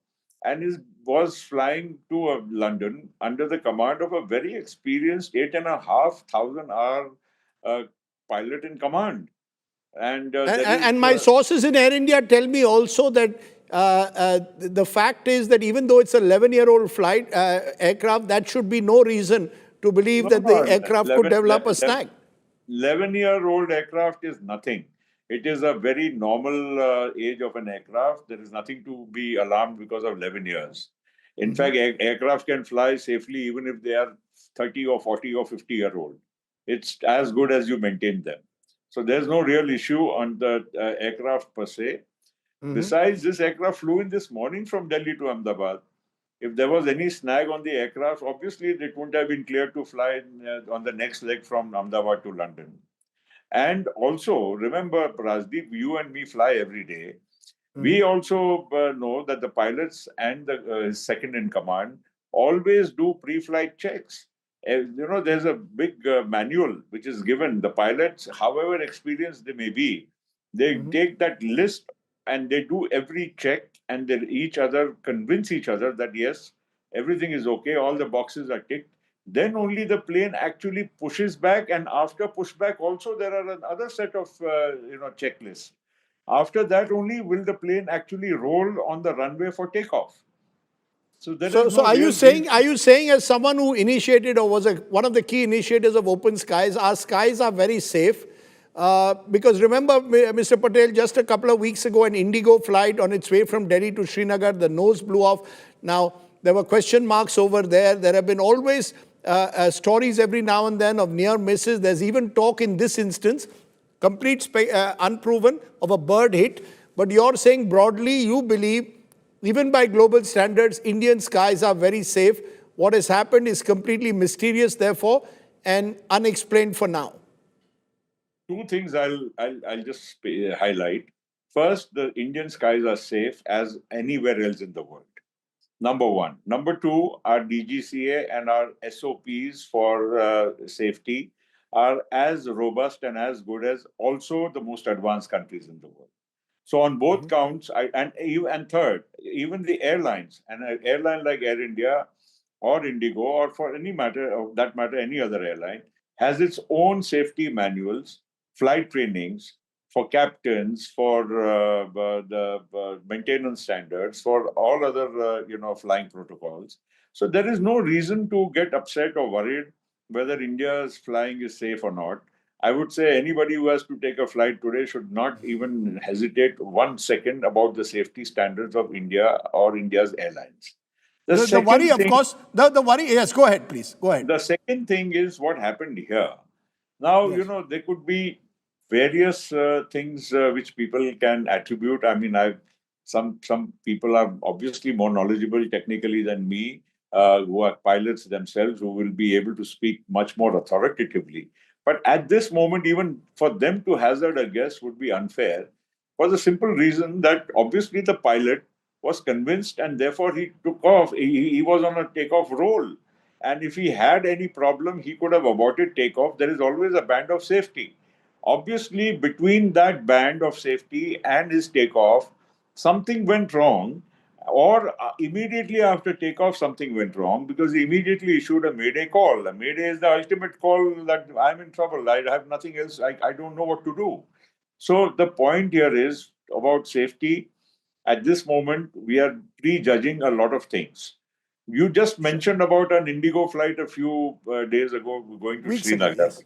and was flying to London under the command of a very experienced 8,500-hour pilot in command. And my sources in Air India tell me also that the fact is that even though it's an 11-year-old flight aircraft, that should be no reason to believe that the aircraft could develop a snag. 11-year-old aircraft is nothing. It is a very normal age of an aircraft. There is nothing to be alarmed because of 11 years. In fact, aircraft can fly safely even if they are 30 or 40 or 50-year-old. It's as good as you maintain them. So there's no real issue on the aircraft per se. Besides, this aircraft flew in this morning from Delhi to Ahmedabad. If there was any snag on the aircraft, obviously it wouldn't have been cleared to fly on the next leg from Ahmedabad to London. And also, remember, Rajdeep, you and me fly every day. We also know that the pilots and the second in command always do pre-flight checks. There's a big manual which is given. The pilots, however experienced they may be, they take that list and they do every check, and they convince each other that yes, everything is okay, all the boxes are ticked. Then only the plane actually pushes back, and after pushback also there are another set of checklists. After that only will the plane actually roll on the runway for takeoff. So are you saying as someone who initiated or was one of the key initiators of Open Skies, our skies are very safe? Because remember, Mr. Patel, just a couple of weeks ago, an Indigo flight on its way from Delhi to Srinagar, the nose blew off. Now, There were question marks over there. There have been always stories every now and then of near misses. There's even talk in this instance, unproven, of a bird hit. But you're saying broadly, you believe, even by global standards, Indian skies are very safe. What has happened is completely mysterious, therefore, and unexplained for now. Two things I'll just highlight. First, the Indian skies are safe as anywhere else in the world. Number one. Number two, our DGCA and our SOPs for safety are as robust and as good as also the most advanced countries in the world. So on both counts, and third, even the airlines, and an airline like Air India or Indigo, or for any matter of that matter, any other airline, has its own safety manuals, flight trainings for captains, for the maintenance standards, for all other flying protocols. So there is no reason to get upset or worried whether India's flying is safe or not. I would say anybody who has to take a flight today should not even hesitate 1 second about the safety standards of India or India's airlines. The worry, of course, the worry, yes, go ahead, please, go ahead. The second thing is what happened here. Now, there could be various things which people can attribute. I mean, some people are obviously more knowledgeable technically than me, who are pilots themselves, who will be able to speak much more authoritatively. But at this moment, even for them to hazard a guess would be unfair, for the simple reason that obviously the pilot was convinced and therefore he took off. He was on a takeoff roll. And if he had any problem, he could have aborted takeoff. There is always a band of safety. Obviously, between that band of safety and his takeoff, something went wrong, or immediately after takeoff, something went wrong, because he immediately issued a Mayday call. A Mayday is the ultimate call that I'm in trouble. I have nothing else. I don't know what to do. So the point here is about safety. At this moment, we are prejudging a lot of things. You just mentioned about an Indigo flight a few days ago going to Srinagar. Yes.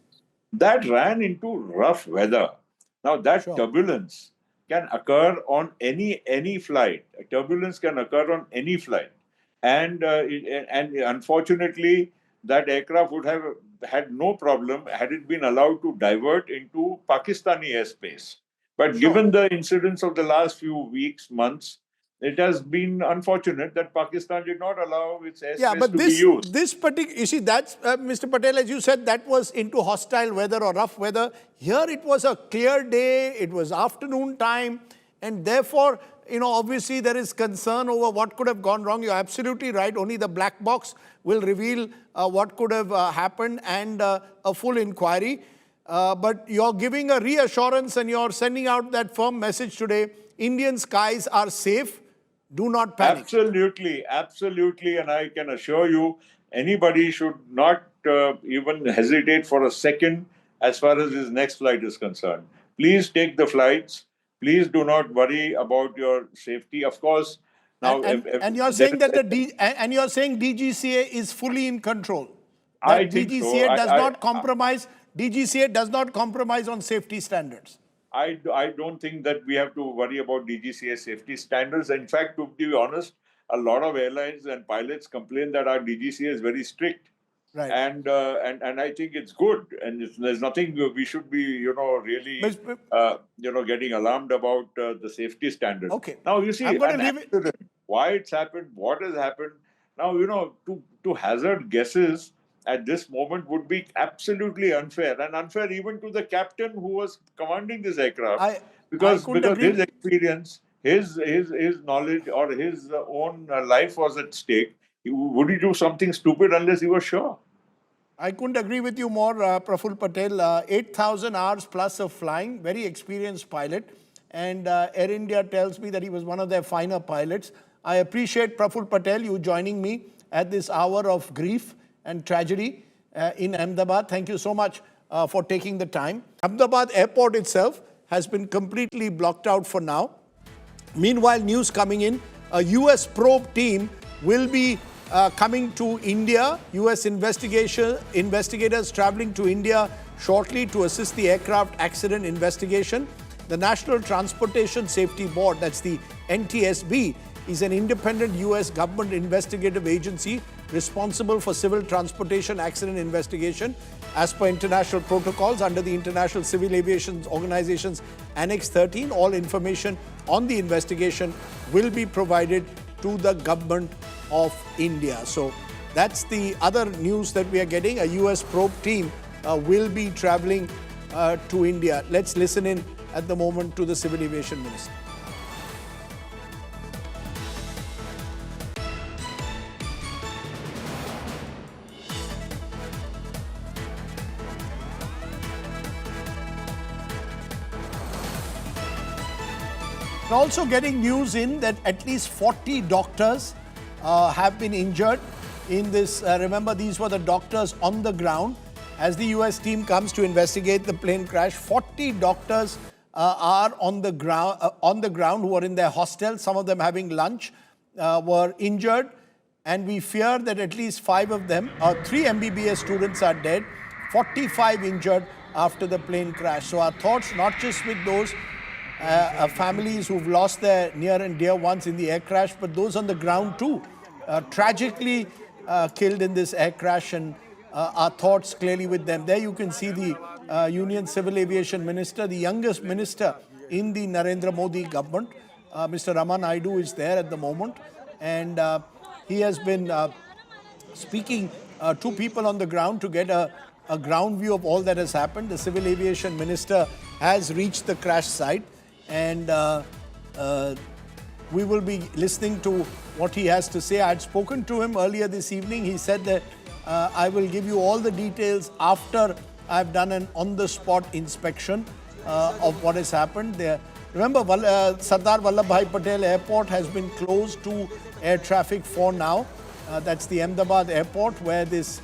That ran into rough weather. Now, that turbulence can occur on any flight. Turbulence can occur on any flight. And unfortunately, that aircraft would have had no problem had it been allowed to divert into Pakistani airspace. But given the incidents of the last few weeks, months, it has been unfortunate that Pakistan did not allow its airspace to be used. This particular, you see, that's, Mr. Patel, as you said, that was into hostile weather or rough weather. Here it was a clear day, it was afternoon time, and therefore, obviously there is concern over what could have gone wrong. You're absolutely right. Only the black box will reveal what could have happened and a full inquiry. But you're giving a reassurance and you're sending out that firm message today. Indian skies are safe. Do not panic. Absolutely, absolutely. And I can assure you, anybody should not even hesitate for a second as far as his next flight is concerned. Please take the flights. Please do not worry about your safety. Of course, now and you're saying that you're saying DGCA is fully in control. I think DGCA so. does not compromise. DGCA does not compromise on safety standards. I don't think that we have to worry about DGCA safety standards. In fact, to be honest, a lot of airlines and pilots complain that our DGCA is very strict. Right. And I think it's good. And there's nothing we should be, really, getting alarmed about the safety standards. Okay. Now, you see, why it's happened, what has happened. Now, to hazard guesses at this moment would be absolutely unfair, and unfair even to the captain who was commanding this aircraft, because his experience, his knowledge, or his own life was at stake. Would he do something stupid unless he was sure? I couldn't agree with you more, Praful Patel. 8,000 hours plus of flying, very experienced pilot, and Air India tells me that he was one of their finer pilots. I appreciate, Praful Patel, you joining me at this hour of grief and tragedy in Ahmedabad. Thank you so much for taking the time. Ahmedabad airport itself has been completely blocked out for now. Meanwhile, news coming in, a US probe team will be coming to India. US investigators traveling to India shortly to assist the aircraft accident investigation. The National Transportation Safety Board, that's the NTSB, is an independent US government investigative agency responsible for civil transportation accident investigation. As per international protocols under the International Civil Aviation Organization's Annex 13, all information on the investigation will be provided to the government of India. So that's the other news that we are getting. A US probe team will be traveling to India. Let's listen in at the moment to the Civil Aviation Minister. Also getting news in that at least 40 doctors have been injured in this. Remember, these were the doctors on the ground. As the US team comes to investigate the plane crash, 40 doctors are on the ground who are in their hostel, some of them having lunch, were injured. And we fear that at least 5 of them, 3 MBBS students are dead, 45 injured after the plane crash. So our thoughts not just with those families who've lost their near and dear ones in the air crash, but those on the ground too, tragically killed in this air crash, and our thoughts clearly with them. There you can see the Union Civil Aviation Minister, the youngest minister in the Narendra Modi government. Mr. Raman Naidu is there at the moment, and he has been speaking to people on the ground to get a ground view of all that has happened. The Civil Aviation Minister has reached the crash site, and we will be listening to what he has to say. I had spoken to him earlier this evening. He said that I will give you all the details after I've done an on-the-spot inspection of what has happened there. Remember, Sardar Vallabhbhai Patel Airport has been closed to air traffic for now. That's the Ahmedabad airport where this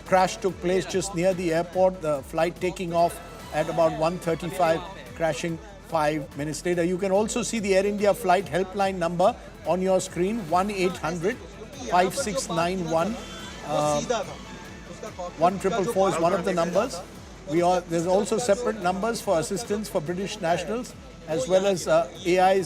crash took place, just near the airport. The flight taking off at about 1:35, crashing 5 minutes later. You can also see the Air India flight helpline number on your screen, 1-800-5691. 1444 is one of the numbers. There's also separate numbers for assistance for British nationals, as well as Air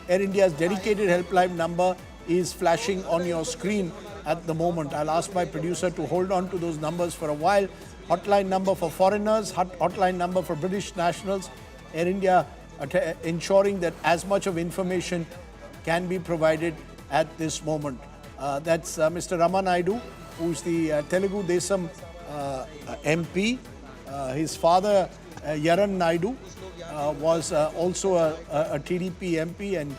India's dedicated helpline number is flashing on your screen at the moment. I'll ask my producer to hold on to those numbers for a while. Hotline number for foreigners, hotline number for British nationals. Air India ensuring that as much of information can be provided at this moment. That's Mr. Raman Naidu, who's the Telugu Desam MP. His father, Yaran Naidu, was also a TDP MP. And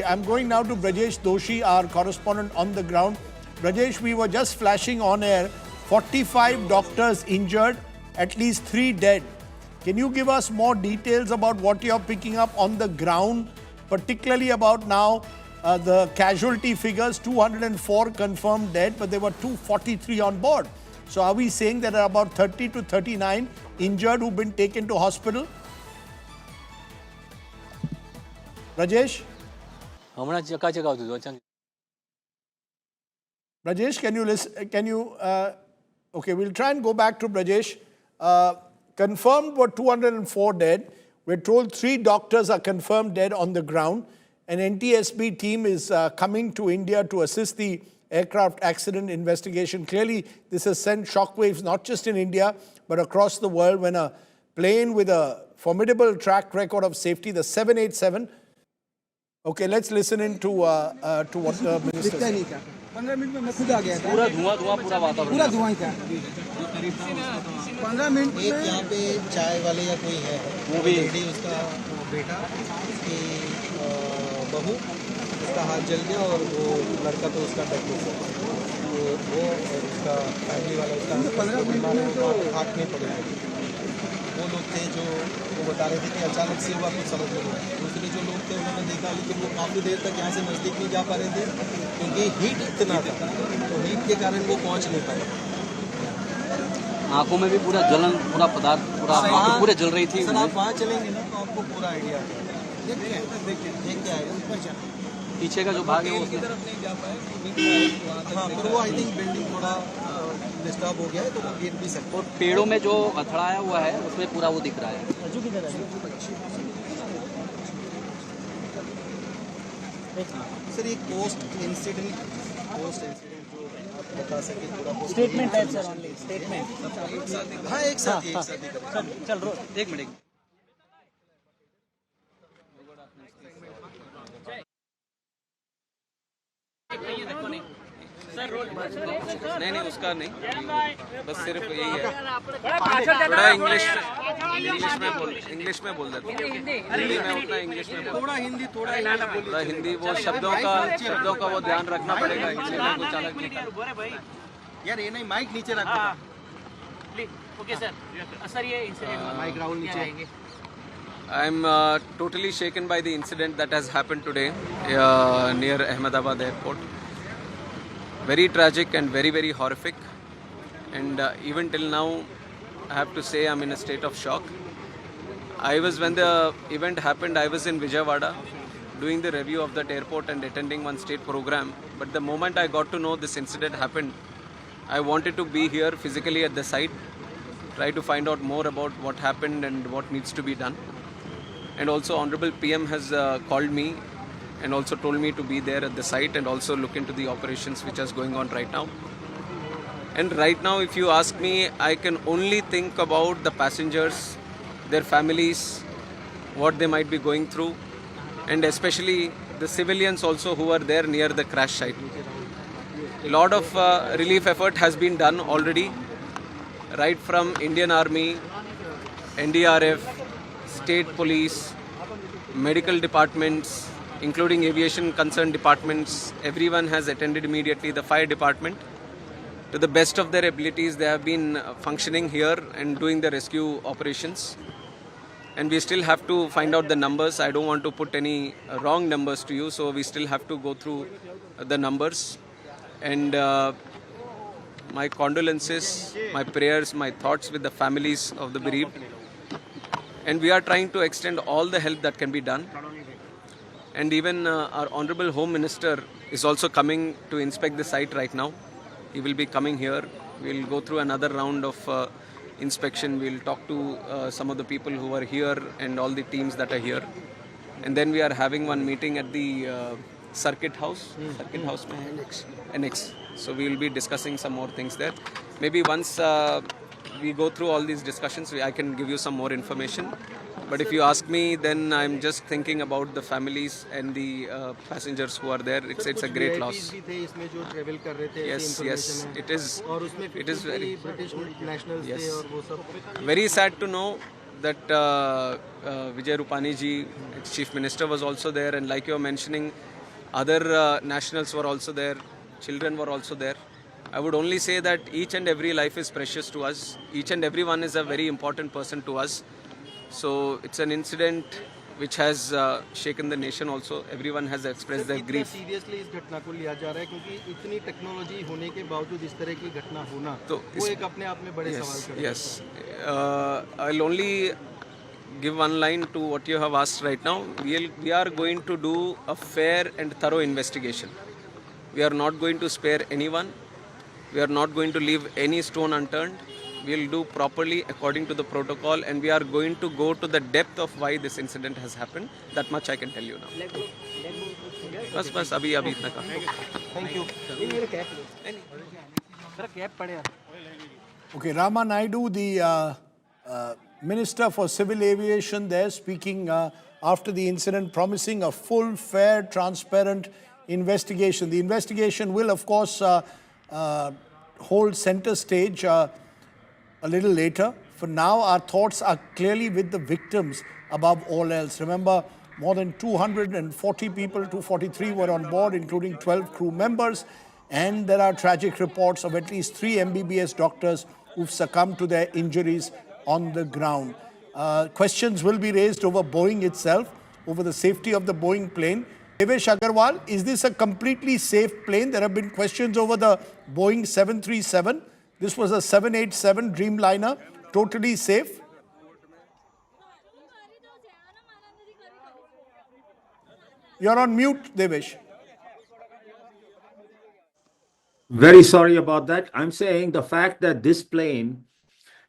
I'm going now to Brajesh Doshi, our correspondent on the ground. Brajesh, we were just flashing on air, 45 doctors injured, at least 3 dead. Can you give us more details about what you're picking up on the ground, particularly about now the casualty figures? 204 confirmed dead, but there were 243 on board. So are we saying that there are about 30 to 39 injured who've been taken to hospital? Rajesh? Brajesh, can you listen? Okay, we'll try and go back to Brajesh. Confirmed were 204 dead. We're told 3 doctors are confirmed dead on the ground. An NTSB team is coming to India to assist the aircraft accident investigation. Clearly, this has sent shockwaves not just in India, but across the world when a plane with a formidable track record of safety, the 787. Okay, let's listen in to what the minister said. 15 minute में मैं खुद आ गया था। पूरा धुआं पूरा वातावरण पूरा धुआं ही था। 15 मिनट में यहाँ पे चाय वाले या कोई है, वो भी उसका बेटा, उसकी बहू, उसका हाथ जल गया, और वो लड़का तो उसका टेक्नीशियन, तो वो उसका फैमिली वाला उसका 15 मिनट में तो हाथ नहीं पकड़ा। वो लोग थे जो वो बता रहे थे कि अचानक से हुआ कुछ समझ नहीं आया। दूसरे जो लोग थे उन्होंने देखा, लेकिन वो काफ़ी देर तक यहाँ से नज़दीक नहीं जा पा रहे थे क्योंकि हीट इतना था, तो हीट के कारण वो पहुँच नहीं पाए। आंखों में भी पूरा जलन, पूरा पदार्थ पूरे जल रही थी। सर आप वहाँ चलेंगे ना तो आपको पूरा आइडिया है। देखिए आएगा ऊपर चल, पीछे का जो भाग है वो की तरफ नहीं जा पाए। हाँ, पर वो आई थिंक बिल्डिंग थोड़ा डिस्टर्ब हो गया है, तो वो गिर भी सकते। और पेड़ों में जो अथड़ाया हुआ है उसमें पूरा वो दिख रहा है। सर ये पोस्ट इंसिडेंट जो आप बता सके थोड़ा स्टेटमेंट है सर, ओनली स्टेटमेंट। हाँ एक साथ ही चल रो एक मिनट नहीं उसका नहीं, बस सिर्फ यही है, थोड़ा इंग्लिश में बोल देता हूँ, हिंदी में उतना इंग्लिश में थोड़ा हिंदी थोड़ा हिंदी वो शब्दों का वो ध्यान रखना पड़ेगा, इसलिए मैं कुछ अलग नहीं कर। यार ये नहीं, माइक नीचे रख ओके सर ये इंसिडेंट माइक राहुल नीचे आएंगे। I am totally shaken by the incident that has happened today near Ahmedabad airport. Very tragic and very, very horrific. And even till now, I have to say I'm in a state of shock. When the event happened, I was in Vijayawada doing the review of that airport and attending one state program. But the moment I got to know this incident happened, I wanted to be here physically at the site, try to find out more about what happened and what needs to be done. And also Honorable PM has called me and also told me to be there at the site and also look into the operations which is going on right now. And right now, if you ask me, I can only think about the passengers, their families, what they might be going through, and especially the civilians also who are there near the crash site. A lot of relief effort has been done already, right from Indian Army, NDRF, state police, medical departments, including aviation concerned departments. Everyone has attended immediately. The fire department, to the best of their abilities, they have been functioning here and doing the rescue operations. And we still have to find out the numbers. I don't want to put any wrong numbers to you, so we still have to go through the numbers. And my condolences, my prayers, my thoughts with the families of the bereaved. And we are trying to extend all the help that can be done. And even our Honorable Home Minister is also coming to inspect the site right now. He will be coming here. We'll go through another round of inspection. We'll talk to some of the people who are here and all the teams that are here. And then we are having one meeting at the Circuit House. Annex. So we will be discussing some more things there. Maybe once we go through all these discussions, I can give you some more information. But if you ask me, then I'm just thinking about the families and the passengers who are there. It's a great loss. Yes, it is very very sad to know that Vijay Rupani ji, Chief Minister, was also there, and like you're mentioning, other nationals were also there, children were also there. I would only say that each and every life is precious to us. Each and everyone is a very important person to us. So it's an incident which has shaken the nation also. Everyone has expressed their grief. Seriously इस घटना को लिया जा रहा है क्योंकि इतनी technology होने के बावजूद इस तरह की घटना होना तो वो एक अपने आप में बड़े सवाल Yes. I'll only give one line to what you have asked right now. We are going to do a fair and thorough investigation. We are not going to spare anyone. We are not going to leave any stone unturned. We will do properly according to the protocol, and we are going to go to the depth of why this incident has happened. That much I can tell you now. बस अभी इतना काम. Thank you. Okay, Rama Naidu, the Minister for Civil Aviation there, speaking after the incident, promising a full, fair, transparent investigation. The investigation will, of course, hold center stage a little later. For now, our thoughts are clearly with the victims above all else. Remember, more than 240 people, 243 were on board, including 12 crew members. And there are tragic reports of at least 3 MBBS doctors who've succumbed to their injuries on the ground. Questions will be raised over Boeing itself, over the safety of the Boeing plane. Devesh Agarwal, is this a completely safe plane? There have been questions over the Boeing 737. This was a 787 Dreamliner, totally safe. You're on mute, Devesh. Very sorry about that. I'm saying the fact that this plane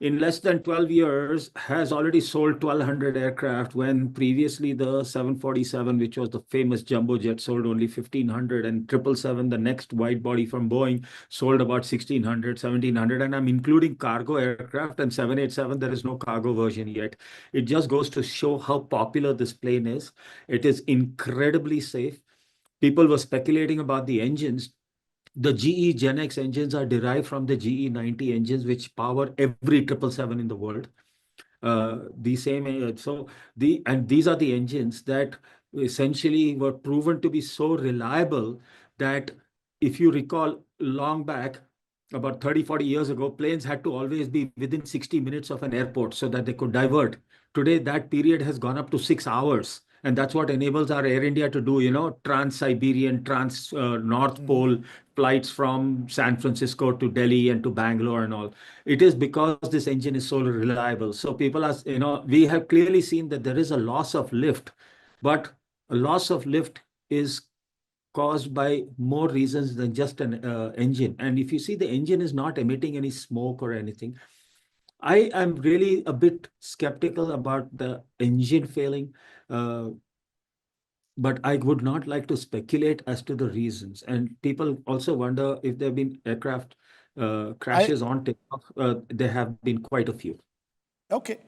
in less than 12 years has already sold 1,200 aircraft, when previously the 747, which was the famous jumbo jet, sold only 1,500, and 777, the next wide body from Boeing, sold about 1,600, 1,700, and I'm including cargo aircraft, and 787, there is no cargo version yet. It just goes to show how popular this plane is. It is incredibly safe. People were speculating about the engines. The GE Gen X engines are derived from the GE 90 engines, which power every 777 in the world. These are the engines that essentially were proven to be so reliable that, if you recall, long back, about 30, 40 years ago, planes had to always be within 60 minutes of an airport so that they could divert. Today, that period has gone up to 6 hours. And that's what enables our Air India to do, trans-Siberian, trans-North Pole flights from San Francisco to Delhi and to Bangalore and all. It is because this engine is so reliable. So people are, we have clearly seen that there is a loss of lift, but a loss of lift is caused by more reasons than just an engine. And if you see, the engine is not emitting any smoke or anything. I am really a bit skeptical about the engine failing, but I would not like to speculate as to the reasons. And people also wonder if there have been aircraft crashes on takeoff. There have been quite a few. Okay.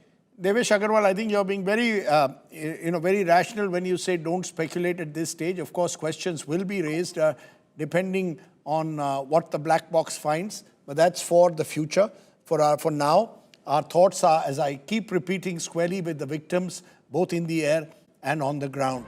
Devesh Agarwal, I think you're being very, very rational when you say don't speculate at this stage. Of course, questions will be raised depending on what the black box finds, but that's for the future. For now, our thoughts are, as I keep repeating, squarely with the victims, both in the air and on the ground.